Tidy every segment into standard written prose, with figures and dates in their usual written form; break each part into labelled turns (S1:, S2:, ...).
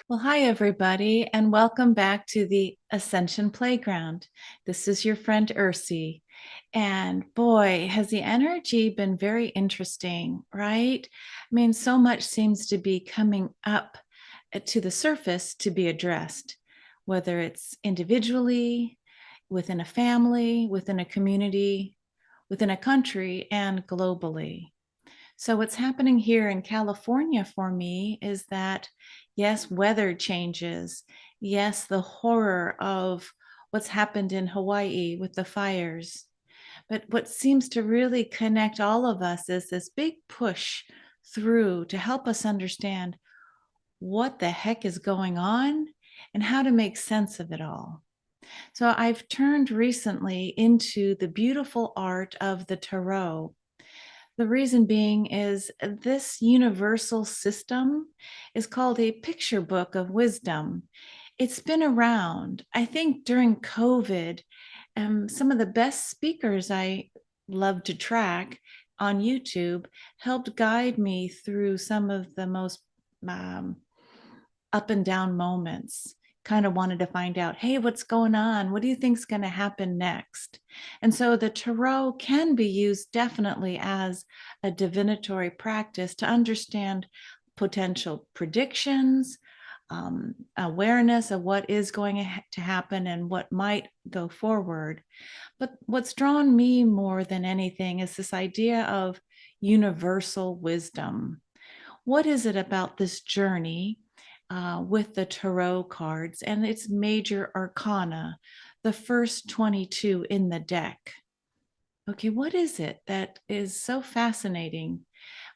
S1: Well, hi, everybody, and welcome back to the Ascension Playground. This is your friend Ursie. And boy, has the energy been very interesting, right? I mean, so much seems to be coming up to the surface to be addressed, whether it's individually, within a family, within a community, within a country, and globally. So, what's happening here in California for me is that, yes, weather changes. Yes, the horror of what's happened in Hawaii with the fires. But what seems to really connect all of us is this big push through to help us understand what the heck is going on and how to make sense of it all. So, I've turned recently into the beautiful art of the tarot. The reason being is this universal system is called a picture book of wisdom. It's been around. I think during COVID, some of the best speakers I love to track on YouTube helped guide me through some of the most um, up and down moments. Kind of wanted to find out, hey, what's going on? What do you think's going to happen next? And so the tarot can be used definitely as a divinatory practice to understand potential predictions, awareness of what is going to happen and what might go forward. But what's drawn me more than anything is this idea of universal wisdom. What is it about this journey with the tarot cards and its major arcana, the first 22 in the deck? Okay, what is it that is so fascinating?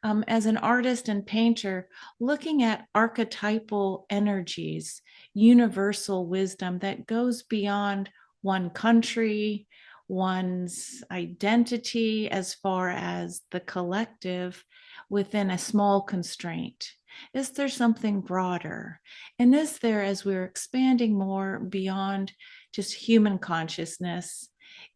S1: As an artist and painter, looking at archetypal energies, universal wisdom that goes beyond one country, one's identity, as far as the collective within a small constraint. Is there something broader? And is there, as we're expanding more beyond just human consciousness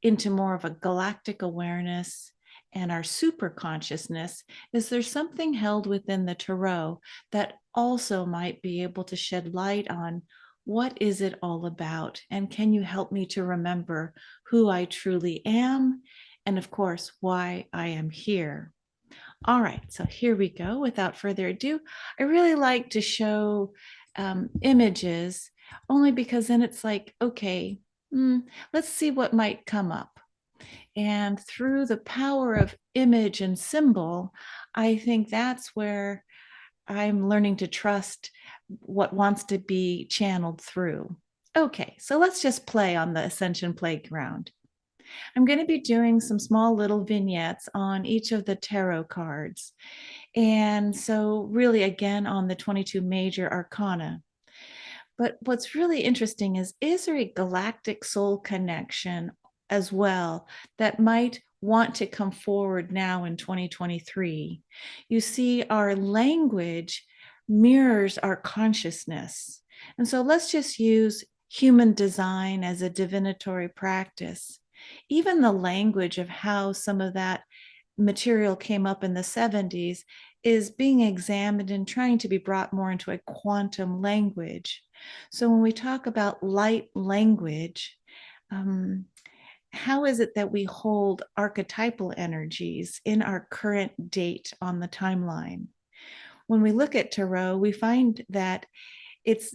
S1: into more of a galactic awareness and our super consciousness, is there something held within the tarot that also might be able to shed light on what is it all about? And can you help me to remember who I truly am? And of course, why I am here. All right, so here we go. Without further ado, I really like to show images only because then it's like, okay, let's see what might come up. And through the power of image and symbol, I think that's where I'm learning to trust what wants to be channeled through. Okay, so let's just play on the Ascension Playground. I'm going to be doing some small little vignettes on each of the tarot cards. And so, really, again, on the 22 major arcana. But what's really interesting is there a galactic soul connection as well that might want to come forward now in 2023? You see, our language mirrors our consciousness. And so let's just use human design as a divinatory practice. Even the language of how some of that material came up in the 70s is being examined and trying to be brought more into a quantum language. So when we talk about light language, how is it that we hold archetypal energies in our current date on the timeline? When we look at tarot, we find that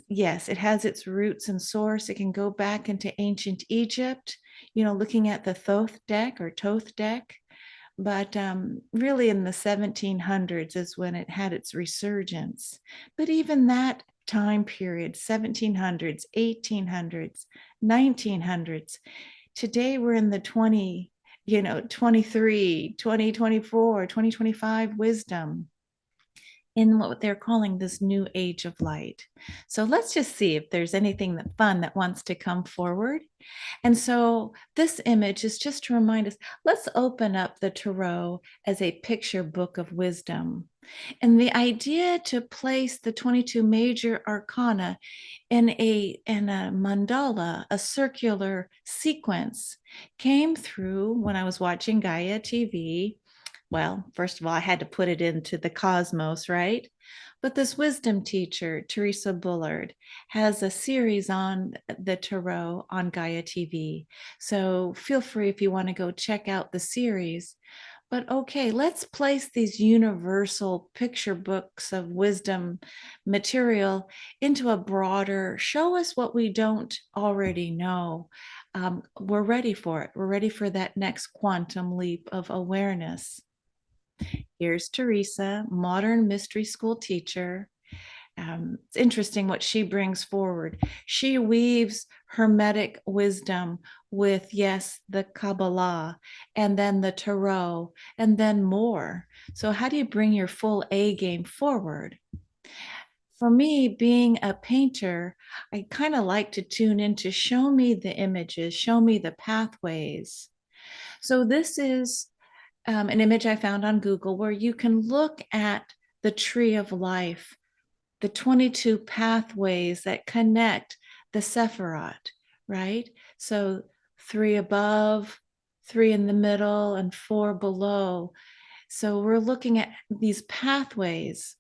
S1: yes, it has its roots and source. It can go back into ancient Egypt, looking at the Thoth deck or Toth deck. But really in the 1700s is when it had its resurgence. But even that time period, 1700s, 1800s, 1900s, today we're in the 23, 2024, 2025 wisdom in what they're calling this new age of light. So let's just see if there's anything fun that wants to come forward. And so this image is just to remind us, let's open up the tarot as a picture book of wisdom. And the idea to place the 22 major arcana in a mandala, a circular sequence, came through when I was watching Gaia TV. Well, first of all, I had to put it into the cosmos, right? But this wisdom teacher, Theresa Bullard, has a series on the tarot on Gaia TV. So feel free if you want to go check out the series. But okay, let's place these universal picture books of wisdom material into a broader, show us what we don't already know. We're ready for it. We're ready for that next quantum leap of awareness. Here's Theresa, modern mystery school teacher. It's interesting what she brings forward. She weaves Hermetic wisdom with, yes, the Kabbalah, and then the Tarot, and then more. So, how do you bring your full A game forward? For me, being a painter, I kind of like to tune in to show me the images, show me the pathways. So, this is an image I found on Google where you can look at the tree of life, the 22 pathways that connect the Sephirot, right? So 3 above, 3 in the middle, and 4 below. So we're looking at these pathways.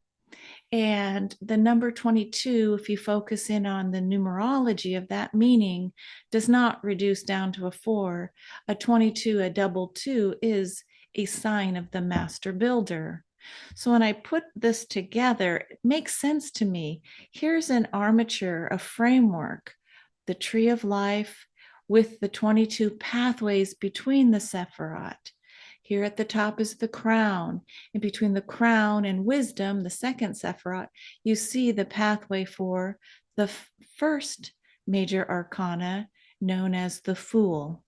S1: And the number 22, if you focus in on the numerology of that meaning, does not reduce down to a 4. A 22, a double 2, is a sign of the master builder. So when I put this together, it makes sense to me. Here's an armature, a framework, the tree of life with the 22 pathways between the Sephirot. Here at the top is the crown. And between the crown and wisdom, the second Sephirot, you see the pathway for the first major arcana known as the Fool.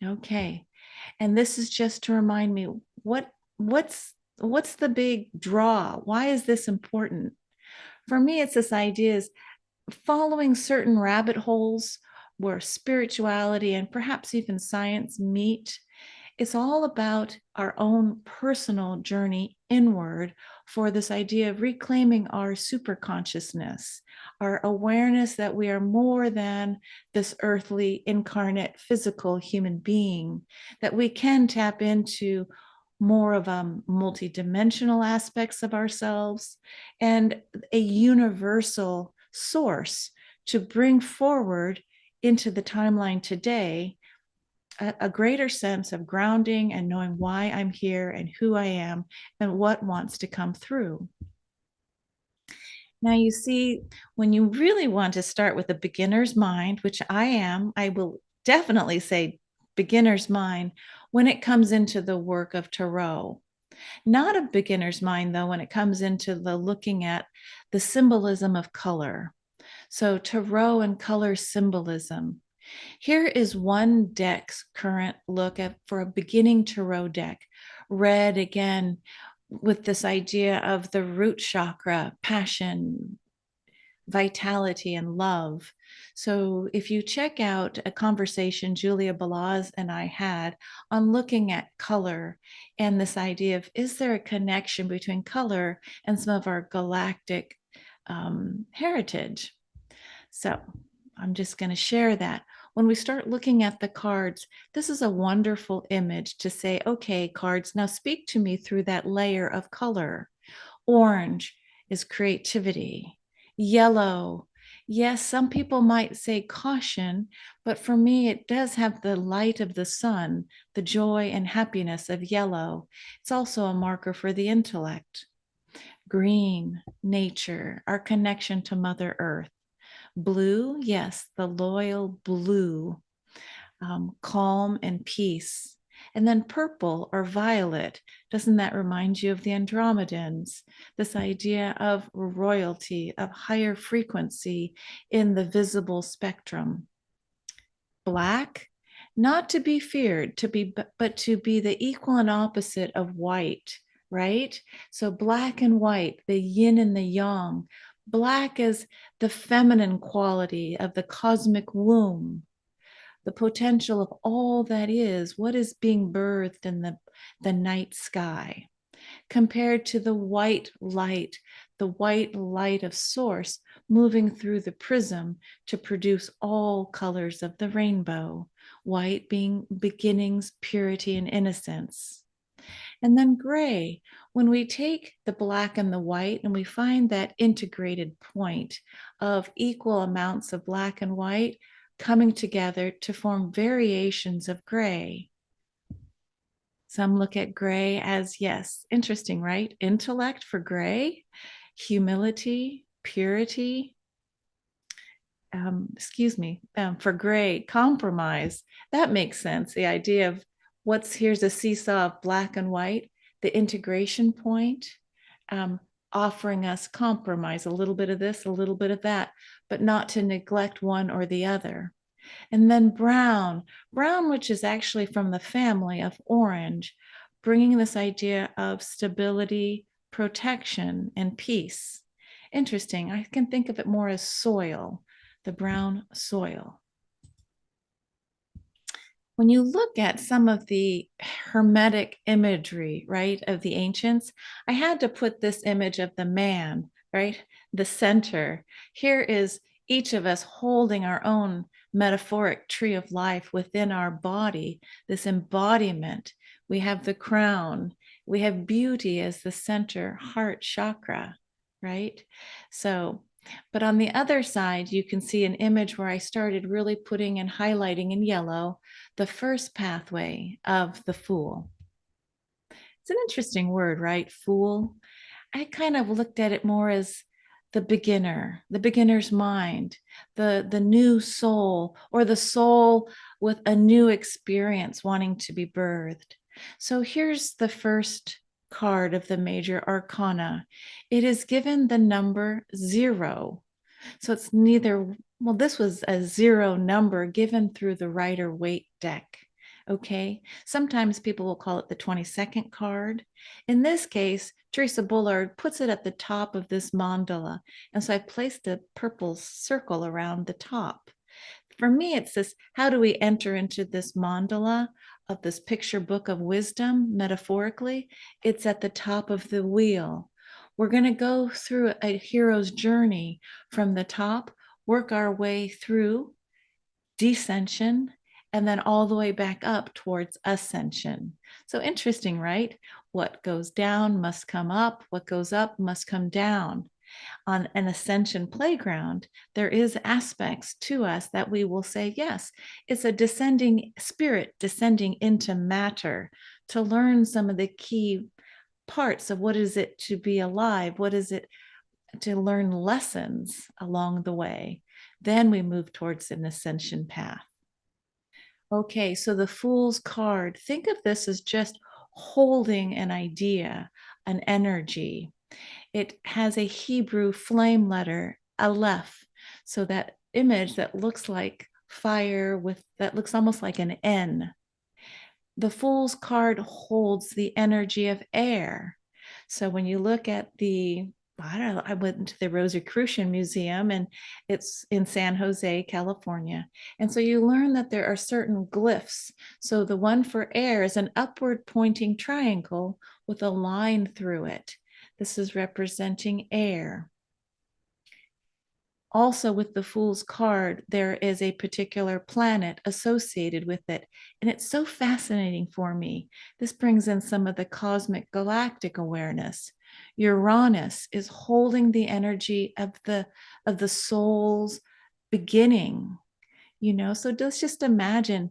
S1: Okay. And this is just to remind me what's the big draw? Why is this important? For me, it's this idea is following certain rabbit holes where spirituality and perhaps even science meet. It's all about our own personal journey inward for this idea of reclaiming our super consciousness, our awareness that we are more than this earthly, incarnate, physical human being, that we can tap into more of multidimensional aspects of ourselves and a universal source to bring forward into the timeline today a greater sense of grounding and knowing why I'm here and who I am and what wants to come through. Now, you see, when you really want to start with a beginner's mind, which I am, I will definitely say beginner's mind when it comes into the work of tarot. Not a beginner's mind, though, when it comes into the looking at the symbolism of color. So, tarot and color symbolism. Here is one deck's current look at for a beginning tarot deck. Red again with this idea of the root chakra, passion, vitality, and love. So if you check out a conversation Julia Balaz and I had on looking at color and this idea of is there a connection between color and some of our galactic heritage? So I'm just going to share that. When we start looking at the cards, this is a wonderful image to say, okay, cards, now speak to me through that layer of color. Orange is creativity. Yellow, yes, some people might say caution, but for me, it does have the light of the sun, the joy and happiness of yellow. It's also a marker for the intellect. Green, nature, our connection to Mother Earth. Blue, yes, the loyal blue, calm and peace. And then purple or violet, doesn't that remind you of the Andromedans? This idea of royalty, of higher frequency in the visible spectrum. Black, not to be feared, but to be the equal and opposite of white, right? So black and white, the yin and the yang. Black is the feminine quality of the cosmic womb, the potential of all that is, what is being birthed in the night sky, compared to the white light, the white light of source moving through the prism to produce all colors of the rainbow, white being beginnings, purity, and innocence. And then gray, when we take the black and the white and we find that integrated point of equal amounts of black and white coming together to form variations of gray. Some look at gray as, yes, interesting, right? Intellect for gray, humility, purity, for gray, compromise. That makes sense. The idea of here's a seesaw of black and white, the integration point, offering us compromise, a little bit of this, a little bit of that, but not to neglect one or the other. And then brown, which is actually from the family of orange, bringing this idea of stability, protection, and peace. Interesting. I can think of it more as soil, the brown soil. When you look at some of the hermetic imagery, right, of the ancients, I had to put this image of the man, right, the center. Here is each of us holding our own metaphoric tree of life within our body, this embodiment. We have the crown, we have beauty as the center heart chakra, right? So, but on the other side, you can see an image where I started really putting and highlighting in yellow the first pathway of the fool. It's an interesting word, right? Fool. I kind of looked at it more as the beginner, the beginner's mind, the new soul, or the soul with a new experience wanting to be birthed. So here's the first card of the major arcana. It is given the number 0. So it's neither, well, this was a 0 number given through the Rider Waite deck. Okay. Sometimes people will call it the 22nd card. In this case, Theresa Bullard puts it at the top of this mandala. And so I placed a purple circle around the top. For me, it's this, how do we enter into this mandala of this picture book of wisdom, metaphorically? It's at the top of the wheel. We're going to go through a hero's journey from the top, work our way through descension, and then all the way back up towards ascension. So interesting, right? What goes down must come up. What goes up must come down. On an ascension playground, there is aspects to us that we will say, yes, it's a descending spirit descending into matter to learn some of the key parts of what is it to be alive, what is it to learn lessons along the way. Then we move towards an ascension path. Okay, so the Fool's card, think of this as just holding an idea, an energy. It has a Hebrew flame letter, Aleph. So that image that looks like fire that looks almost like an N. The Fool's card holds the energy of air. So when you look at I went to the Rosicrucian Museum, and it's in San Jose, California. And so you learn that there are certain glyphs. So the one for air is an upward pointing triangle with a line through it. This is representing air. Also, with the Fool's card, there is a particular planet associated with it. And it's so fascinating for me. This brings in some of the cosmic galactic awareness. Uranus is holding the energy of the soul's beginning, so let's just imagine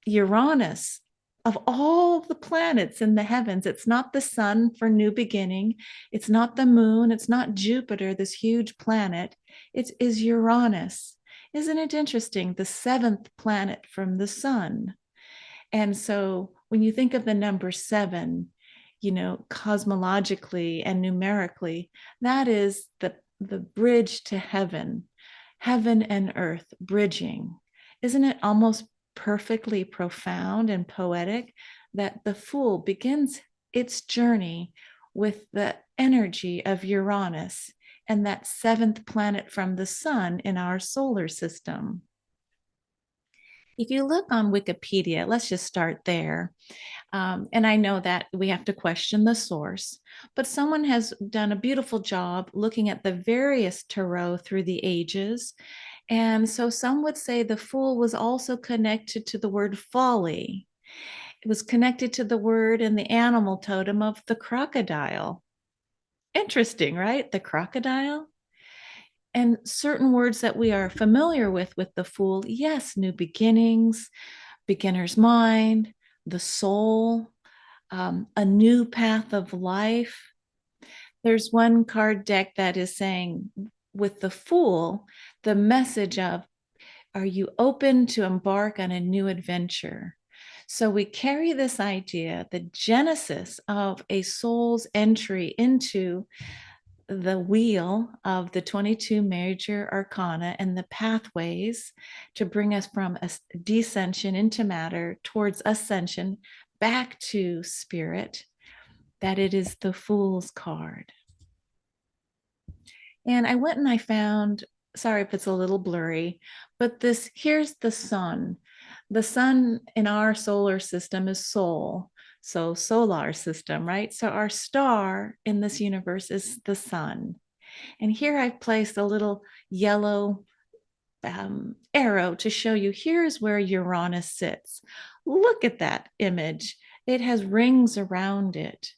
S1: Uranus, of all the planets in the heavens, it's not the sun for new beginning. It's not the moon. It's not Jupiter, this huge planet. It is Uranus. Isn't it interesting? The 7th planet from the sun. And so when you think of the number 7, cosmologically and numerically, that is the bridge to heaven and earth bridging. Isn't it almost perfectly profound and poetic that the Fool begins its journey with the energy of Uranus and that 7th planet from the sun in our solar system? If you look on Wikipedia, let's just start there. And I know that we have to question the source, but someone has done a beautiful job looking at the various tarot through the ages. And so some would say the fool was also connected to the word folly. It was connected to the word in the animal totem of the crocodile. Interesting, right? The crocodile. And certain words that we are familiar with the fool, yes, new beginnings, beginner's mind, the soul, a new path of life. There's one card deck that is saying, with the fool, the message of, are you open to embark on a new adventure? So we carry this idea, the genesis of a soul's entry into the wheel of the 22 major arcana and the pathways to bring us from a descension into matter towards ascension back to spirit, that it is the Fool's card. And I went and I found, sorry if it's a little blurry, but this, here's the sun. The sun in our solar system is Sol. So solar system, right? So our star in this universe is the sun. And here I've placed a little yellow arrow to show you here's where Uranus sits. Look at that image. It has rings around it.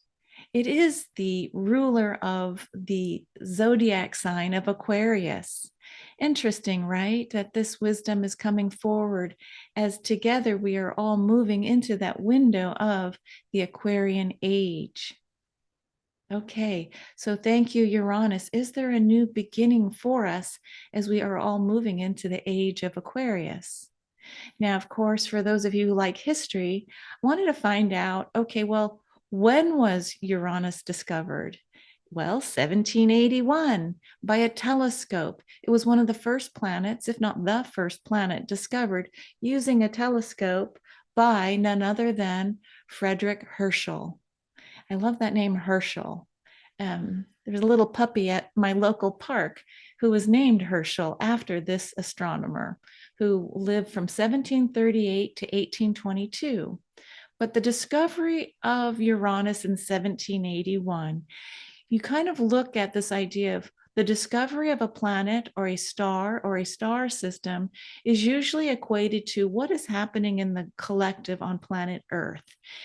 S1: It is the ruler of the zodiac sign of Aquarius. Interesting, right? That this wisdom is coming forward as together we are all moving into that window of the Aquarian age. Okay, so thank you, Uranus. Is there a new beginning for us as we are all moving into the age of Aquarius? Now, of course, for those of you who like history, I wanted to find out, okay, well, when was Uranus discovered? Well, 1781 by a telescope. It was one of the first planets, if not the first planet, discovered using a telescope by none other than Frederick Herschel. I love that name, Herschel. There's a little puppy at my local park who was named Herschel after this astronomer who lived from 1738 to 1822. But the discovery of Uranus in 1781, you kind of look at this idea of the discovery of a planet or a star system is usually equated to what is happening in the collective on planet Earth.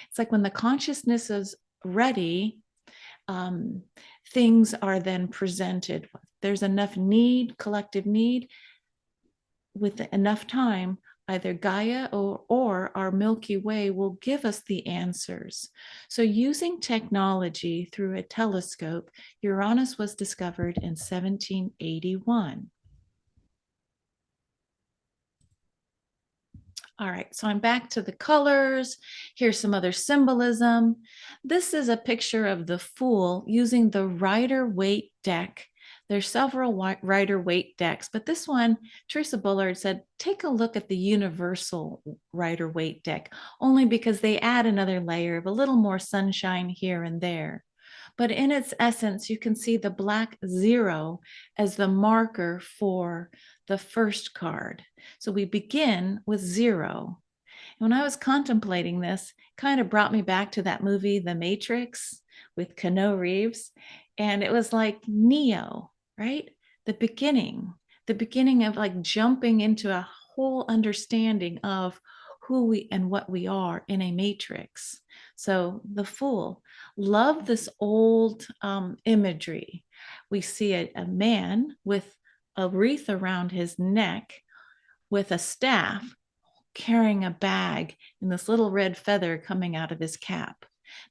S1: It's like when the consciousness is ready, things are then presented. There's enough need, collective need, with enough time, either Gaia or our Milky Way will give us the answers. So using technology through a telescope, Uranus was discovered in 1781. All right, so I'm back to the colors. Here's some other symbolism. This is a picture of the Fool using the Rider-Waite deck. There's several Rider-Waite decks, but this one, Theresa Bullard said, take a look at the universal Rider-Waite deck, only because they add another layer of a little more sunshine here and there. But in its essence, you can see the black 0 as the marker for the first card. So we begin with 0. When I was contemplating this, kind of brought me back to that movie, The Matrix, with Keanu Reeves. And it was like Neo, right? The beginning of like jumping into a whole understanding of who we and what we are in a matrix. So the Fool, love this old imagery. We see a man with a wreath around his neck with a staff carrying a bag and this little red feather coming out of his cap.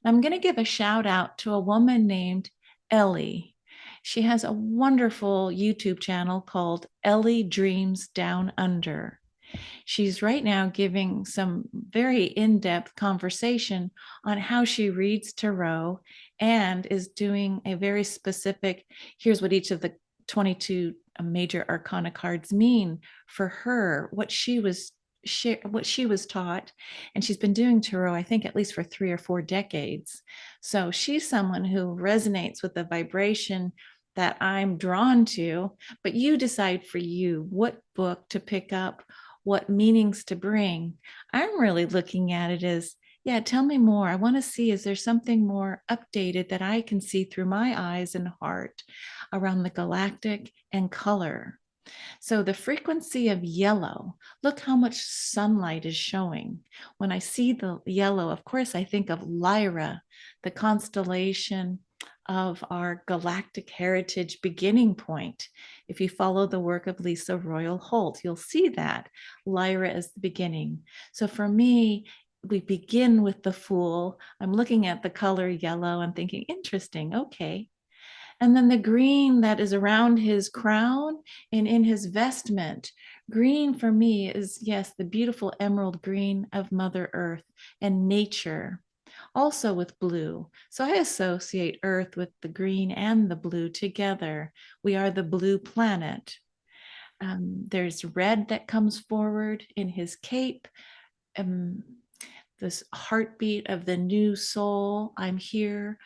S1: Now, I'm going to give a shout out to a woman named Ellie. She has a wonderful YouTube channel called Ellie Dreams Down Under. She's right now giving some very in-depth conversation on how she reads tarot and is doing a very specific, here's what each of the 22 major arcana cards mean for her, what she was taught. And she's been doing tarot, I think, at least for 3 or 4 decades. So she's someone who resonates with the vibration that I'm drawn to, but you decide for you what book to pick up what meanings to bring. I'm really looking at it as, yeah, tell me more. I want to see, is there something more updated that I can see through my eyes and heart around the galactic and color? So the frequency of yellow, look how much sunlight is showing. When I see the yellow, of course, I think of Lyra, the constellation of our galactic heritage beginning point. If you follow the work of Lisa Royal Holt, you'll see that Lyra is the beginning. So for me, we begin with the Fool. I'm looking at the color yellow and thinking, interesting, okay. And then the green that is around his crown and in his vestment. Green for me is, yes, the beautiful emerald green of Mother Earth and nature, also with blue. So I associate Earth with the green and the blue together. We are the blue planet. There's red that comes forward in his cape. Um, this heartbeat of the new soul. I'm here.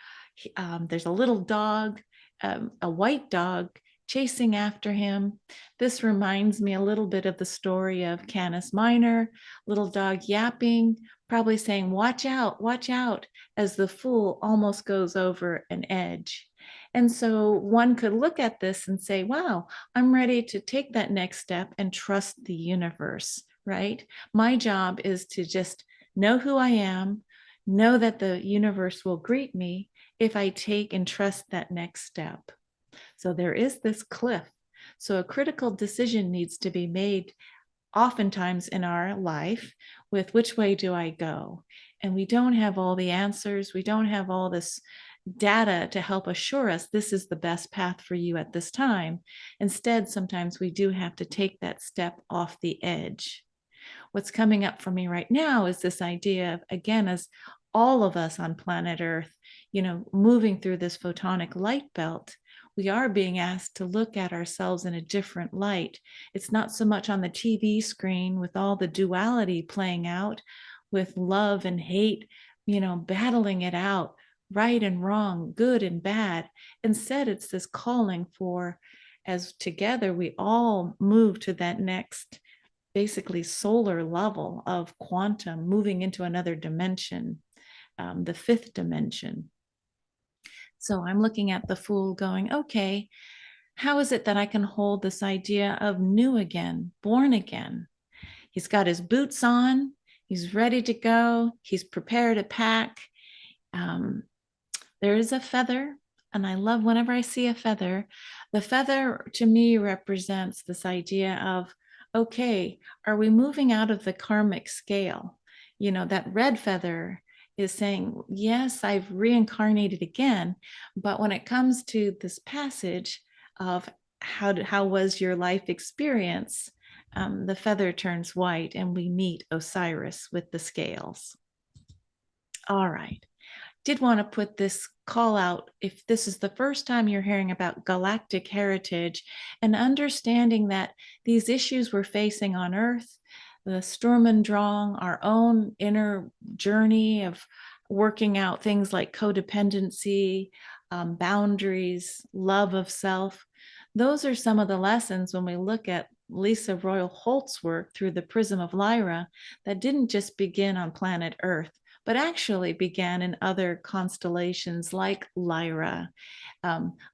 S1: There's a little dog, a white dog chasing after him. This reminds me a little bit of the story of Canis Minor, little dog yapping, probably saying, watch out, as the fool almost goes over an edge. And so one could look at this and say, wow, I'm ready to take that next step and trust the universe, right? My job is to just know who I am, know that the universe will greet me if I take and trust that next step. So there is this cliff. So a critical decision needs to be made oftentimes in our life with which way do I go? And we don't have all the answers. We don't have all this data to help assure us this is the best path for you at this time. Instead, sometimes we do have to take that step off the edge. What's coming up for me right now is this idea of, again, as all of us on planet Earth, moving through this photonic light belt, we are being asked to look at ourselves in a different light. It's not so much on the TV screen with all the duality playing out, with love and hate, battling it out, right and wrong, good and bad. Instead, it's this calling for, as together we all move to that next basically solar level of quantum, moving into another dimension, the fifth dimension. So I'm looking at the Fool going, okay, how is it that I can hold this idea of new again, born again? He's got his boots on, he's ready to go, he's prepared to pack. There is a feather, and I love whenever I see a feather. The feather to me represents this idea of, okay, are we moving out of the karmic scale? That red feather is saying, yes, I've reincarnated again. But when it comes to this passage of how was your life experience, the feather turns white and we meet Osiris with the scales. All right. Did want to put this call out if this is the first time you're hearing about galactic heritage and understanding that these issues we're facing on Earth, the Sturm und Drang, our own inner journey of working out things like codependency, boundaries, love of self, those are some of the lessons when we look at Lisa Royal Holt's work through the prism of Lyra that didn't just begin on planet Earth, but actually began in other constellations like Lyra,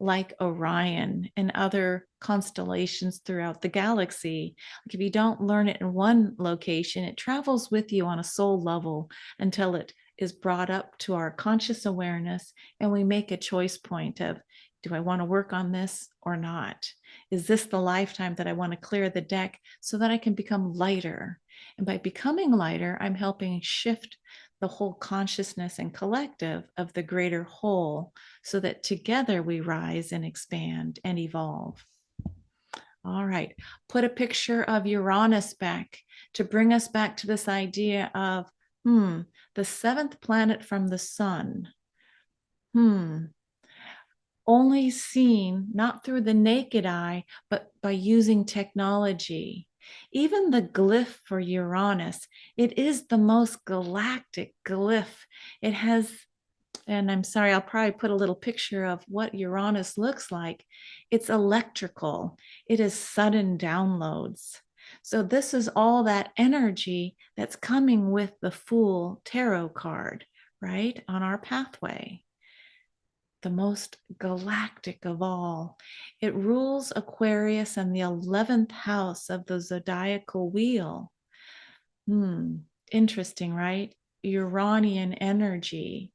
S1: like Orion, and other constellations throughout the galaxy. Like if you don't learn it in one location, it travels with you on a soul level until it is brought up to our conscious awareness, and we make a choice point of, do I want to work on this or not? Is this the lifetime that I want to clear the deck so that I can become lighter? And by becoming lighter, I'm helping shift the whole consciousness and collective of the greater whole so that together we rise and expand and evolve. All right, put a picture of Uranus back to bring us back to this idea of, the seventh planet from the sun. Only seen not through the naked eye, but by using technology. Even the glyph for Uranus, it is the most galactic glyph. It has, and I'm sorry, I'll probably put a little picture of what Uranus looks like. It's electrical. It is sudden downloads. So this is all that energy that's coming with the Fool tarot card, right? On our pathway. The most galactic of all. It rules Aquarius and the 11th house of the zodiacal wheel. Interesting, right? Uranian energy.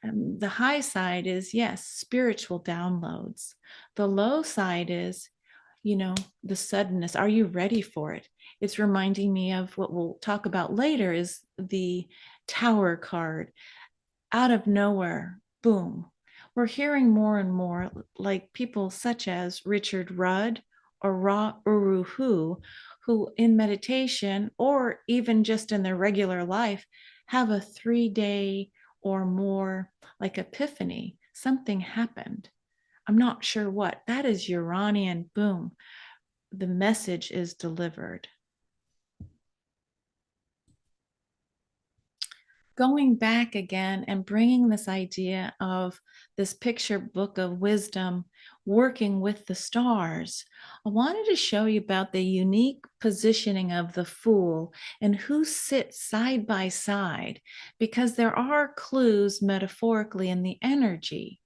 S1: The high side is, yes, spiritual downloads. The low side is, the suddenness. Are you ready for it? It's reminding me of what we'll talk about later is the Tower card. Out of nowhere, boom. We're hearing more and more like people such as Richard Rudd or Ra Uru, who in meditation or even just in their regular life have a 3-day or more like epiphany. Something happened. I'm not sure what. That is Uranian, boom. The message is delivered. Going back again and bringing this idea of this picture book of wisdom working with the stars, I wanted to show you about the unique positioning of the Fool and who sits side by side, because there are clues metaphorically in the energy.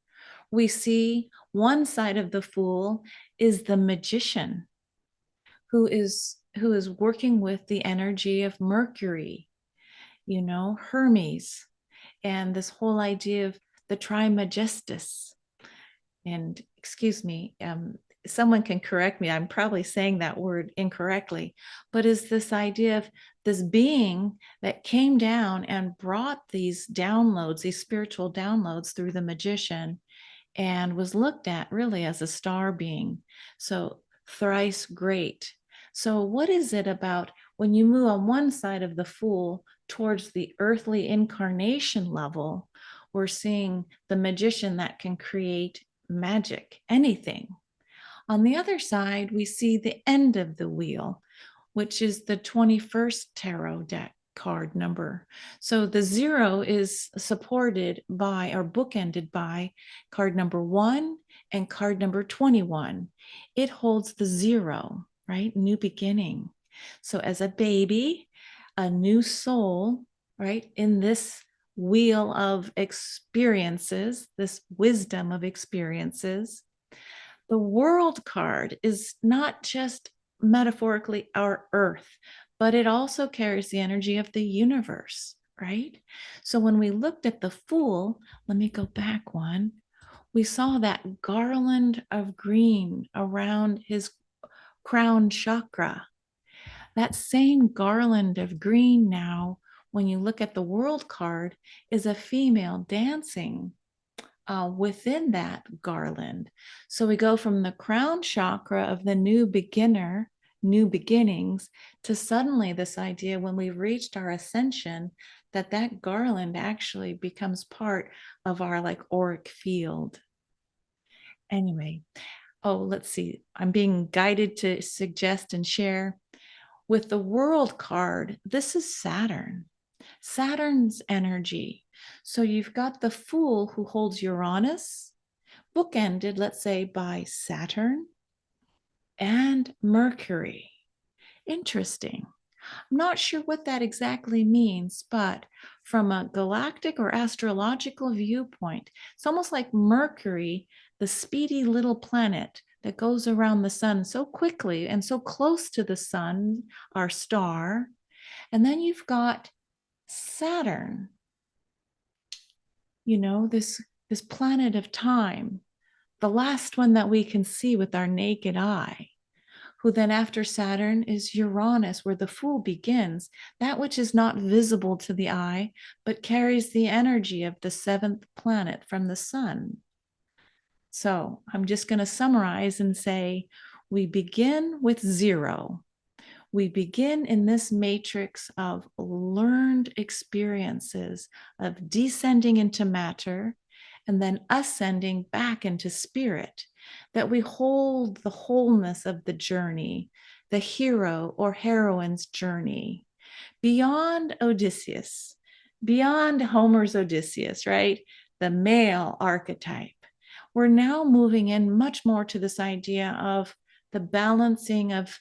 S1: We see one side of the Fool is the magician who is working with the energy of Mercury, Hermes, and this whole idea of the Trimagistus. And excuse me, someone can correct me. I'm probably saying that word incorrectly, but is this idea of this being that came down and brought these downloads, these spiritual downloads through the magician, and was looked at really as a star being. So thrice great. So what is it about when you move on one side of the Fool towards the earthly incarnation level, we're seeing the magician that can create magic, anything. On the other side, we see the end of the wheel, which is the 21st tarot deck card number. So the 0 is supported by or bookended by card number 1 and card number 21. It holds the 0, right? New beginning. So as a baby, a new soul, right? In this wheel of experiences, this wisdom of experiences, the world card is not just metaphorically our earth, but it also carries the energy of the universe, right? So when we looked at the Fool, let me go back one, we saw that garland of green around his crown chakra. That same garland of green now, when you look at the world card, is a female dancing within that garland. So we go from the crown chakra of the new beginner, new beginnings, to suddenly this idea when we've reached our ascension, that garland actually becomes part of our like auric field. Anyway, let's see. I'm being guided to suggest and share. With the world card, this is Saturn. Saturn's energy. So you've got the Fool who holds Uranus, bookended, let's say, by Saturn and Mercury. Interesting. I'm not sure what that exactly means, but from a galactic or astrological viewpoint, it's almost like Mercury, the speedy little planet that goes around the sun so quickly and so close to the sun, our star. And then you've got Saturn, this planet of time, the last one that we can see with our naked eye, who then after Saturn is Uranus, where the Fool begins, that which is not visible to the eye, but carries the energy of the 7th planet from the sun. So I'm just going to summarize and say, we begin with 0. We begin in this matrix of learned experiences of descending into matter and then ascending back into spirit, that we hold the wholeness of the journey, the hero or heroine's journey, beyond Odysseus, beyond Homer's Odysseus, right? The male archetype. We're now moving in much more to this idea of the balancing of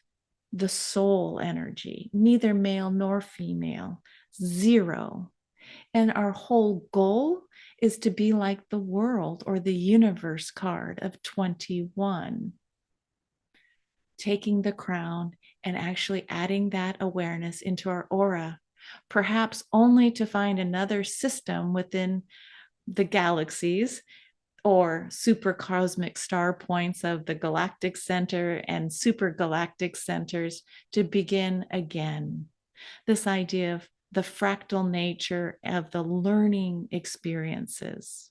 S1: the soul energy, neither male nor female, 0. And our whole goal is to be like the world or the universe card of 21. Taking the crown and actually adding that awareness into our aura, perhaps only to find another system within the galaxies or super cosmic star points of the galactic center and super galactic centers to begin again. This idea of the fractal nature of the learning experiences.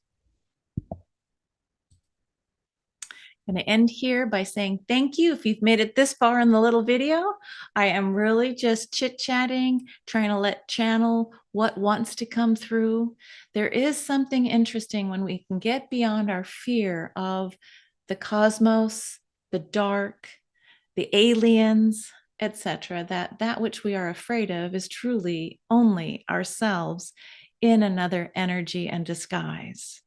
S1: I'm going to end here by saying thank you if you've made it this far in the little video. I am really just chit-chatting, trying to let channel what wants to come through. There is something interesting when we can get beyond our fear of the cosmos, the dark, the aliens, etc. That which we are afraid of is truly only ourselves in another energy and disguise.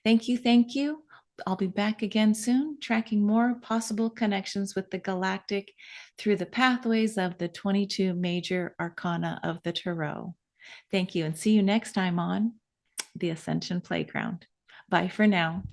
S1: Thank you. Thank you. I'll be back again soon, tracking more possible connections with the galactic through the pathways of the 22 major arcana of the Tarot. Thank you, and see you next time on the Ascension Playground. Bye for now.